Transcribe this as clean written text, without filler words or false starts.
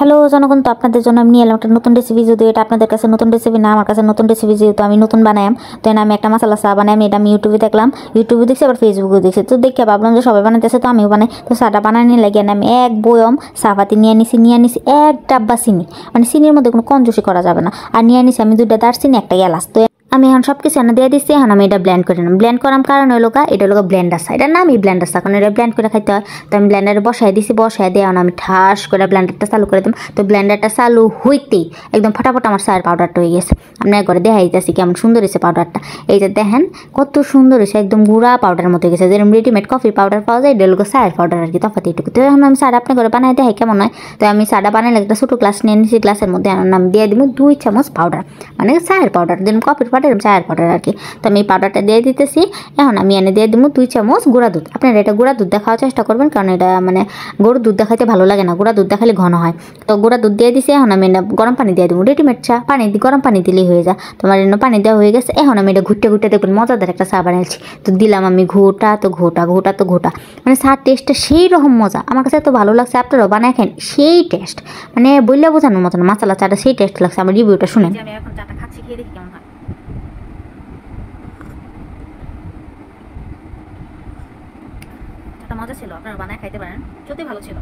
Hello জনগণ, তো আপনাদের জন্য আমি নিয়ে এলাম একটা নতুন রেসিপি। যদি এটা আপনাদের কাছে নতুন রেসিপি না, আমার কাছে নতুন রেসিপি, যেহেতু আমি নতুন বানাইম, তো আমি একটা মশলা চা বানাই। এটা আমি ইউটিউবে দেখলাম, ইউটিউবে দেখছি, আবার ফেসবুকে দেখছি। তো দেখে ভাবলাম যে সবাই বানাইতেছে, তো আমিও বানাই। তো চাটা বানানি লাগে আমি এক বয়ম চাপাতি নিয়ে নিছি এক ডাব্বা চিনি, মানে চিনির মধ্যে কোনো কঞ্জুসি করা যাবে না। আর নিয়ে নিছি আমি 2টা দারচিনি, একটা এলাচ। তো আমি এখন সব কিছু এনে দিয়ে দিচ্ছি। এখন আমি এটা ব্লেন্ড করে নিলাম। ব্লেন্ড করার কারণ হলো এটা হলো ব্লেন্ডার চা, এটার নামই ব্লেন্ডার চা, কারণ এটা ব্লেন্ড করে খাইতে হয়। তো আমি ব্লেন্ডারে বসাই দিছি, বসাই দিয়ে এখন আমি ঠাস করে ব্লেন্ডারটা চালু করে দিলাম। তো ব্লেন্ডারটা চালু হইতেই একদম ফটাফট আমার চায়ের পাউডারটা হয়ে গেছে। আমি একবারে দেখাই দিতেছি কেমন সুন্দর হয়েছে পাউডারটা। এই যে দেখেন কত সুন্দর হয়েছে, একদম গুঁড়া পাউডার মতো হয়ে গেছে। যেরকম রেডিমেড কফি পাউডার পাওয়া যায়, এটা হলো চায়ের পাউডার আর কি, তফাৎ এইটুকু। তো এখন আমি চাটা আপনি করে বানাই দেখাই কেমন হয়। তো আমি চাটা বানাইলে একটা ছোটো গ্লাস নিয়ে নিয়েছি, গ্লাসের মধ্যে আমি দিয়ে দিব 2 চামচ পাউডার, মানে চায়ের পাউডার, যেরকম কফির পাউডার চায়ের পাউডার আর কি। তো আমি এই পাউডারটা দিয়ে দিতেছি। এখন আমি এনে দিয়ে দিব 2 চামচ গুঁড়া দুধ। আপনারা এটা গুঁড়া দুধ দেখার চেষ্টা করবেন, কারণ এটা মানে গরুর দুধ দেখাইতে ভালো লাগে না, গুঁড়া দুধ দেখালে ঘন হয়। তো গুঁড়া দুধ দিয়ে দিছি। এখন আমি গরম পানি দিয়ে দেবো, রেডিমেড চা পানি গরম পানি দিলেই হয়ে যায়। তোমার এনে পানি দেওয়া হয়ে গেছে। এখন আমি এটা ঘুরতে ঘুরতে দেখবেন মজাদার একটা চা বানাইছি। তো দিলাম আমি ঘোটা, তো ঘোটা ঘোটা তো ঘোটা, মানে চার টেস্টটা সেই রকম মজা। আমার কাছে এত ভালো লাগছে, আপনারাও বানায় খান, সেই টেস্ট, মানে বললে বোঝানোর মতন মশলা চাটা সেই টেস্ট লাগছে। আমার রিভিউটা শুনেন। আমি এখন চাটা খাচ্ছি, খেয়ে দেখি কেমন হয়। মজা ছিল, আপনারা বানায় খাইতে পারেন, সত্যি ভালো ছিল।